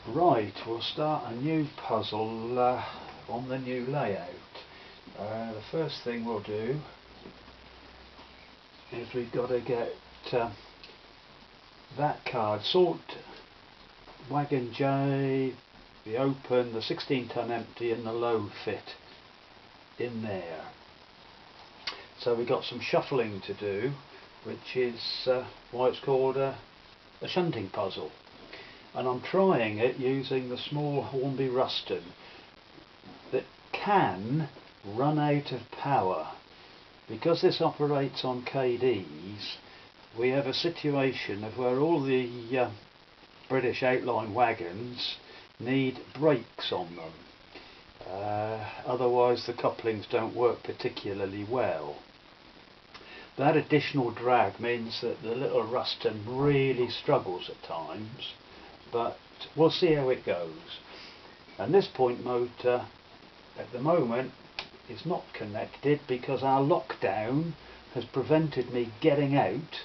Right, we'll start a new puzzle on the new layout. The first thing we'll do is we've got to get that card, sort wagon J, the open, the 16 ton empty and the low fit in there. So we've got some shuffling to do, which is why it's called a shunting puzzle. And I'm trying it using the small Hornby Ruston that can run out of power. Because this operates on Kadees, we have a situation of where all the British outline wagons need brakes on them. Otherwise the couplings don't work particularly well. That additional drag means that the little Ruston really struggles at times, but we'll see how it goes. And this point motor at the moment is not connected because our lockdown has prevented me getting out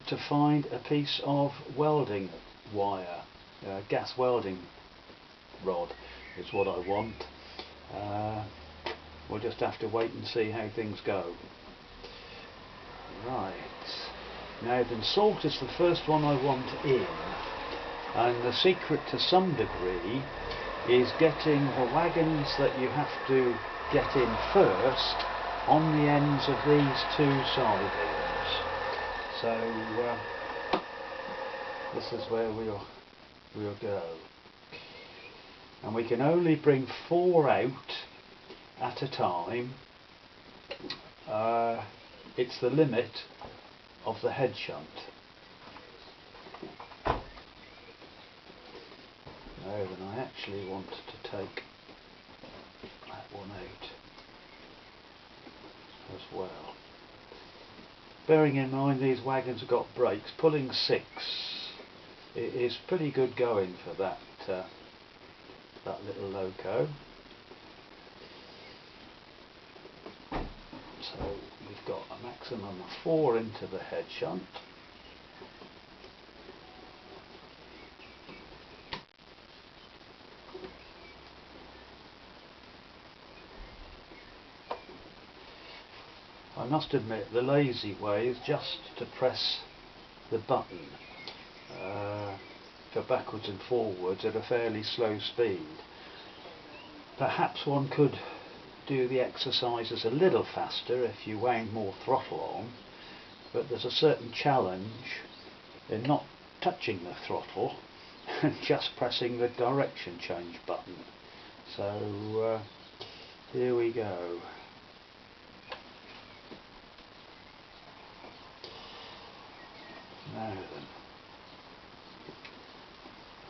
to find a piece of welding wire, gas welding rod is what I want. We'll just have to wait and see how things go. Right, now the salt is the first one I want in, and the secret to some degree is getting the wagons that you have to get in first on the ends of these two sidings. So this is where we'll go, and we can only bring 4 out at a time. It's the limit of the head shunt. Now then, I actually want to take that one out as well. Bearing in mind these wagons have got brakes, pulling 6 is pretty good going for that that little loco. So we've got a maximum of 4 into the head shunt. I must admit the lazy way is just to press the button for backwards and forwards at a fairly slow speed. Perhaps one could do the exercises a little faster if you wound more throttle on, but there's a certain challenge in not touching the throttle and just pressing the direction change button. So here we go. Now then,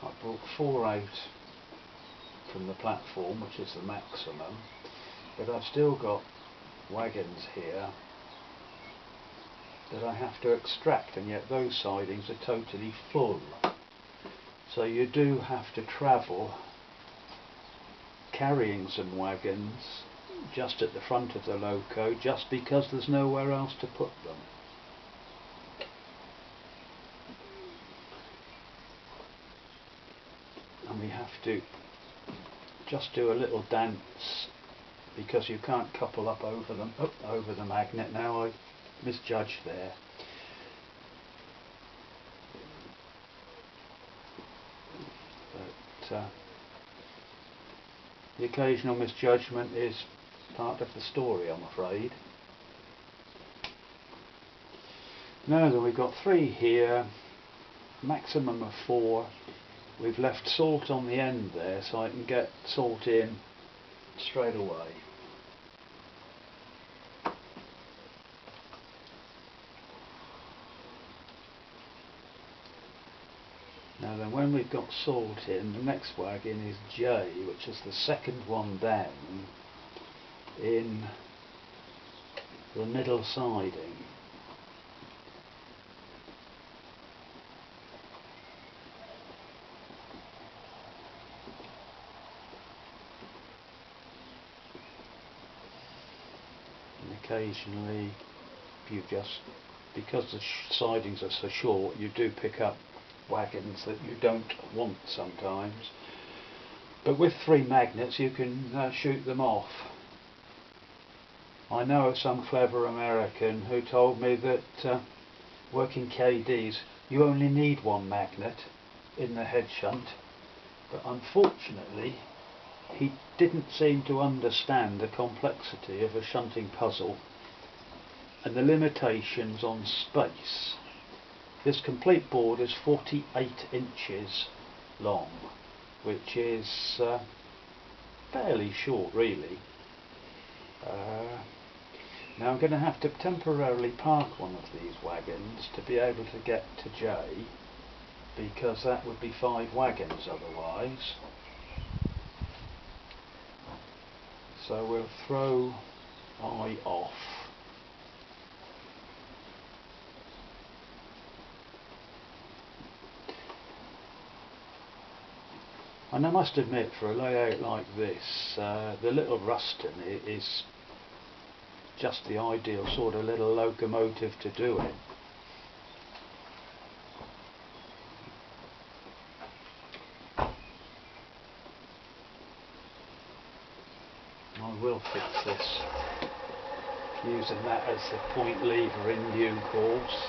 I brought 4 out from the platform, which is the maximum, but I've still got wagons here that I have to extract, and yet those sidings are totally full. So you do have to travel carrying some wagons just at the front of the loco, just because there's nowhere else to put them. And we have to just do a little dance because you can't couple up over them, over the magnet. Now I misjudged there. But the occasional misjudgment is part of the story, I'm afraid. Now then, we've got 3 here, maximum of 4. We've left salt on the end there so I can get salt in straight away. Now then, when we've got salt in, the next wagon is J, which is the second one down in the middle siding. Occasionally, because the sidings are so short, you do pick up wagons that you don't want sometimes. But with 3 magnets you can shoot them off. I know of some clever American who told me that working Kadees you only need 1 magnet in the head shunt, but unfortunately he didn't seem to understand the complexity of a shunting puzzle and the limitations on space. This complete board is 48 inches long, which is fairly short really. Now I'm going to have to temporarily park one of these wagons to be able to get to J, because that would be 5 wagons otherwise. So we'll throw I off. And I must admit, for a layout like this, the little Ruston is just the ideal sort of little locomotive to do it. I will fix this using that as the point lever in due course.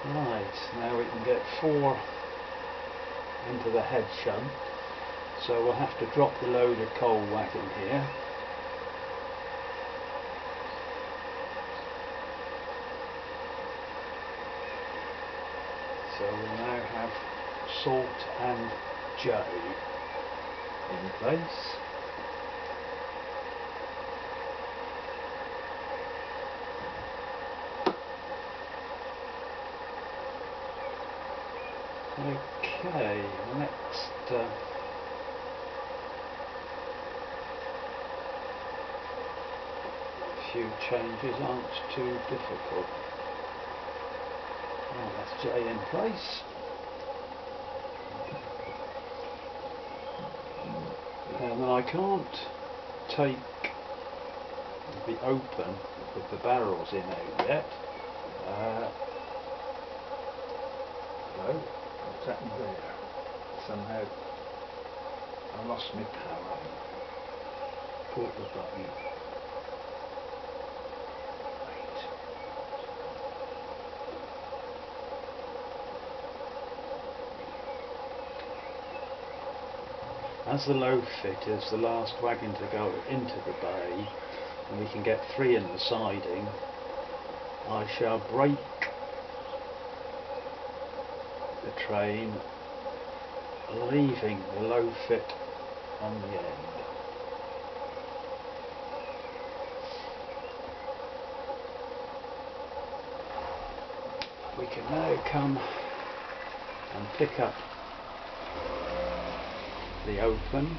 Right, now we can get 4 into the head shunt, so we'll have to drop the loaded coal wagon here. So we'll now have salt and J in place. Okay, the next few changes aren't too difficult. Right, that's J in place. And then I can't take the open with the barrels in out yet. No, what's happened there? Somehow I lost my power. Caught the button. As the low fit is the last wagon to go into the bay, and we can get 3 in the siding, I shall brake the train, leaving the low fit on the end. We can now come and pick up the open.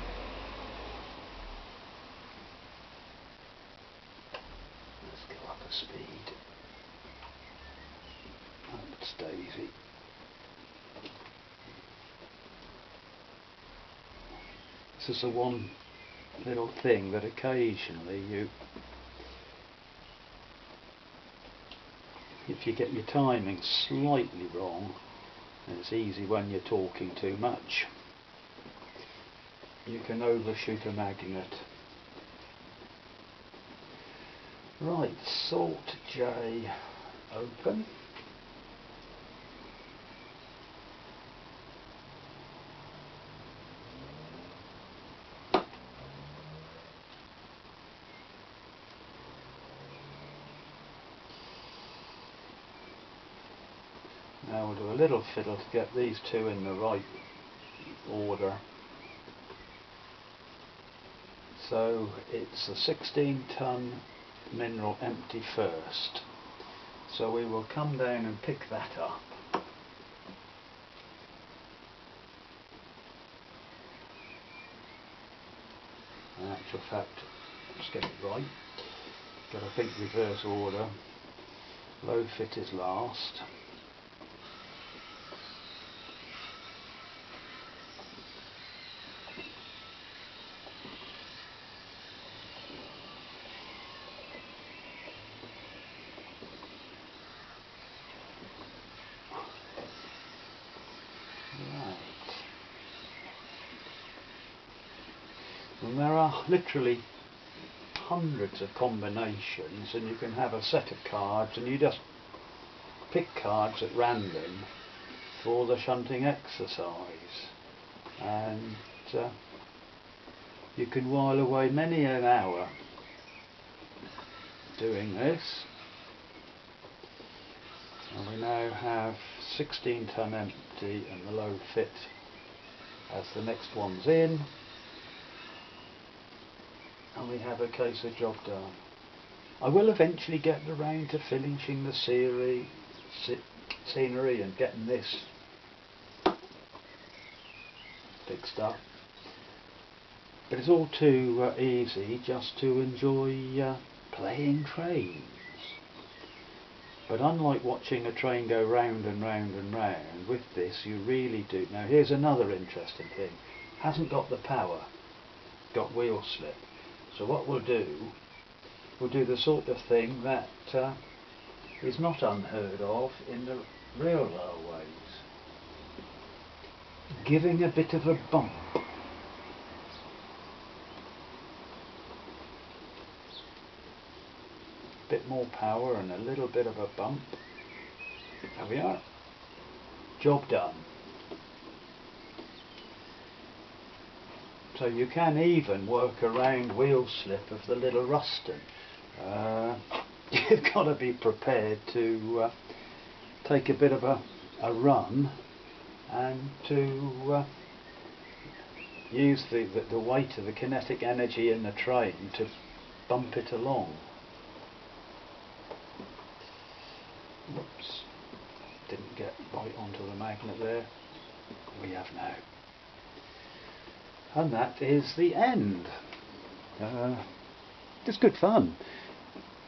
Let's go up a speed. Up it's Daisy. This is the one little thing that occasionally if you get your timing slightly wrong, and it's easy when you're talking too much, you can overshoot a magnet. Right, salt J open. Now we'll do a little fiddle to get these 2 in the right order. So it's a 16-ton mineral empty first. So we will come down and pick that up. In actual fact, let's get it right. Got to think reverse order. Low fit is last. And there are literally hundreds of combinations, and you can have a set of cards and you just pick cards at random for the shunting exercise, and you can while away many an hour doing this. And we now have 16 ton empty and the low fit as the next one's in, and we have a case of job done. I will eventually get around to finishing the scenery and getting this fixed up, but it's all too easy just to enjoy playing trains. But unlike watching a train go round and round and round, with this you really do. Now here's another interesting thing. Hasn't got the power, got wheel slip. So what we'll do the sort of thing that is not unheard of in the real railways. Giving a bit of a bump. Bit more power and a little bit of a bump. There we are. Job done. So you can even work around wheel slip of the little Ruston. You've got to be prepared to take a bit of a run and to use the weight of the kinetic energy in the train to bump it along. Whoops, didn't get right onto the magnet there. We have now. And that is the end. It's good fun.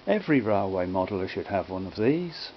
Every railway modeller should have one of these.